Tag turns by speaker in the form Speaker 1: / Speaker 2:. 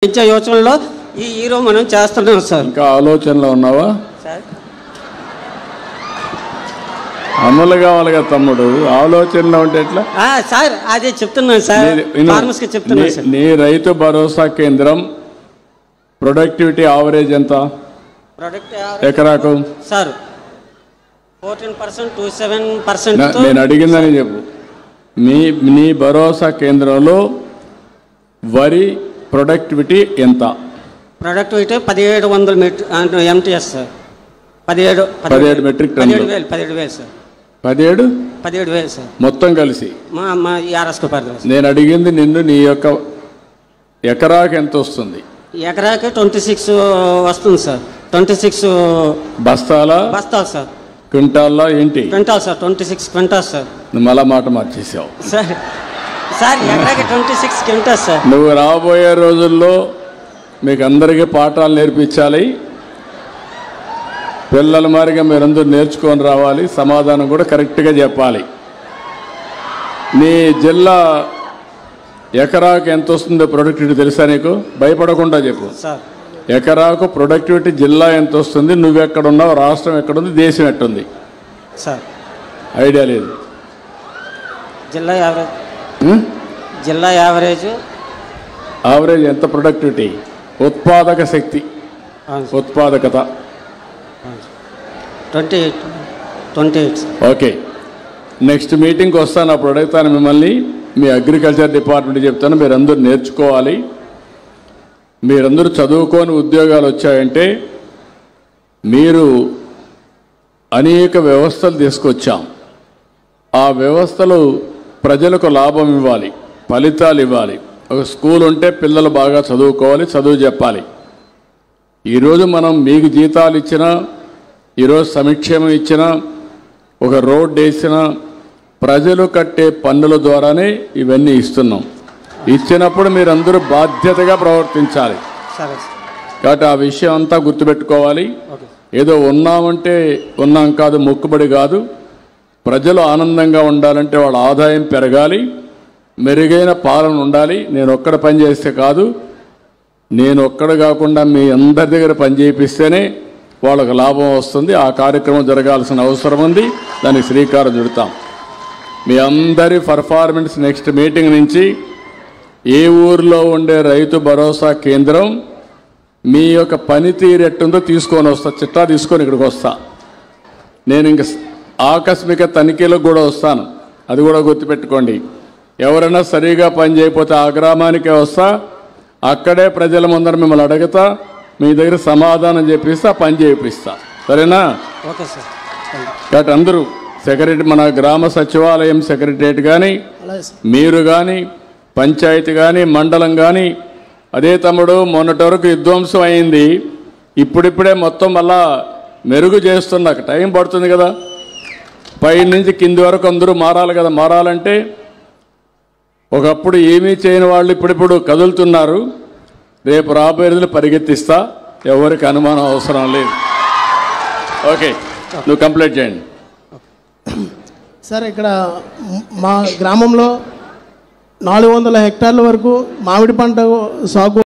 Speaker 1: విద్యా యోచనలో ఈ హీరో మనం చేస్తున్నాం సార్.
Speaker 2: ఇంకా ఆలోచనలో ఉన్నావా
Speaker 1: సార్?
Speaker 2: అమలు కావాలి కదా తమ్ముడు, ఆలోచనలో ఉంటే ఎట్లా
Speaker 1: సార్? అదే చెప్తున్నాను సార్, ఫార్మర్స్కి చెప్తున్నాను సార్.
Speaker 2: నీ రైతు భరోసా కేంద్రం ప్రొడక్టివిటీ యావరేజ్ ఎంత ఎకరాకు
Speaker 1: సార్? 14% to 7%.
Speaker 2: నేను అడిగిందని చెప్పు. నీ భరోసా కేంద్రంలో వరి ప్రొడక్టివిటీ ఎంత?
Speaker 1: Productivity 1700 MTS sir.
Speaker 2: 17 మెట్రిక్ టన్నులు.
Speaker 1: 17,000 సార్.
Speaker 2: 17,000
Speaker 1: సార్
Speaker 2: మొత్తం కలిసి.
Speaker 1: మా ఆర్ఎస్
Speaker 2: నేను అడిగింది నిన్ను, నీ యొక్క ఎకరాకు ఎంత వస్తుంది?
Speaker 1: ఎకరాకి 26 వస్తుంది సార్. 26 బస్తాలు సార్.
Speaker 2: క్వింటాల్లో ఏంటి?
Speaker 1: Quintal sir. 26 quintals sir.
Speaker 2: నువ్వు మళ్ళా మాట మార్చేసావు
Speaker 1: సార్. ఎకరాకి 26 క్వింటాల్స్ సార్.
Speaker 2: నువ్వు రాబోయే రోజుల్లో మీకు అందరికీ పాఠాలు నేర్పించాలి. పిల్లల మారిగా మీరందరూ నేర్చుకొని రావాలి. సమాధానం కూడా కరెక్ట్గా చెప్పాలి. నీ జిల్లా ఎకరాకు ఎంత వస్తుందో ప్రొడక్టివిటీ తెలుసా నీకు? భయపడకుండా చెప్పు
Speaker 1: సార్.
Speaker 2: ఎకరాకు ప్రొడక్టివిటీ జిల్లా ఎంత వస్తుంది, నువ్వెక్కడున్నావు, రాష్ట్రం ఎక్కడుంది, దేశం ఎట్టుంది
Speaker 1: సార్?
Speaker 2: ఐడియా లేదు.
Speaker 1: జిల్లా యావరేజ్
Speaker 2: ఎంత ప్రొడక్టివిటీ? ఉత్పాదక శక్తి, ఉత్పాదకత
Speaker 1: 28.
Speaker 2: ఓకే, నెక్స్ట్ మీటింగ్కి వస్తాను, అప్పుడు అడుగుతాను మిమ్మల్ని. మీ అగ్రికల్చర్ డిపార్ట్మెంట్ చెప్తాను, మీరందరూ నేర్చుకోవాలి. మీరందరూ చదువుకొని ఉద్యోగాలు వచ్చాయంటే మీరు అనేక వ్యవస్థలు తీసుకొచ్చాం. ఆ వ్యవస్థలు ప్రజలకు లాభం ఇవ్వాలి, ఫలితాలు ఇవ్వాలి. ఒక స్కూల్ ఉంటే పిల్లలు బాగా చదువుకోవాలి, చదువు చెప్పాలి. ఈరోజు మనం మీకు జీతాలు ఇచ్చినా, ఈరోజు సంక్షేమం ఇచ్చినా, ఒక రోడ్డు వేసినా ప్రజలు కట్టే పన్నుల ద్వారానే ఇవన్నీ ఇస్తున్నాం. ఇచ్చినప్పుడు మీరందరూ బాధ్యతగా ప్రవర్తించాలి. కాబట్టి ఆ విషయం అంతా గుర్తుపెట్టుకోవాలి. ఏదో ఉన్నామంటే ఉన్నాం కాదు, మొక్కుబడి కాదు. ప్రజలు ఆనందంగా ఉండాలంటే వాళ్ళ ఆదాయం పెరగాలి, మెరుగైన పాలన ఉండాలి. నేను ఒక్కడ పని చేస్తే కాదు, నేను ఒక్కడ కాకుండా మీ అందరి దగ్గర పని చేయిస్తేనే వాళ్ళకు లాభం వస్తుంది. ఆ కార్యక్రమం జరగాల్సిన అవసరం ఉంది, దానికి శ్రీకారం చుడతాం. మీ అందరి పర్ఫార్మెన్స్ నెక్స్ట్ మీటింగ్ నుంచి ఏ ఊరిలో ఉండే రైతు భరోసా కేంద్రం మీ యొక్క పనితీరు ఎట్టుందో తీసుకొని వస్తా, చిట్టా తీసుకొని ఇక్కడికి వస్తా. నేను ఇంక ఆకస్మిక తనిఖీలకు కూడా వస్తాను, అది కూడా గుర్తుపెట్టుకోండి. ఎవరైనా సరిగా పని చేయకపోతే ఆ గ్రామానికే వస్తా, అక్కడే ప్రజల ముందర మిమ్మల్ని అడుగుతా, మీ దగ్గర సమాధానం చెప్పిస్తా, పని చేయిస్తా. సరేనా?
Speaker 1: Okay sir.
Speaker 2: కాబట్టి అందరూ సెక్రటరీ, మన గ్రామ సచివాలయం సెక్రటరియట్ కానీ, మీరు కానీ, పంచాయతీ కానీ, మండలం కానీ. అదే తమ్ముడు, మొన్నటి వరకు విధ్వంసం అయింది, ఇప్పుడిప్పుడే మొత్తం మళ్ళా మెరుగు చేస్తున్నా. టైం పడుతుంది కదా, పై నుంచి కింది వరకు అందరూ మారాలి కదా. మారాలంటే ఒకప్పుడు ఏమీ చేయని వాళ్ళు ఇప్పుడిప్పుడు కదులుతున్నారు. రేపు రాబోయే రోజులు పరిగెత్తిస్తా, ఎవరికి అనుమానం అవసరం లేదు. ఓకే, నువ్వు కంప్లీట్ చేయండి
Speaker 3: సార్. ఇక్కడ మా గ్రామంలో 400 హెక్టార్ల వరకు మామిడి పంట సాగు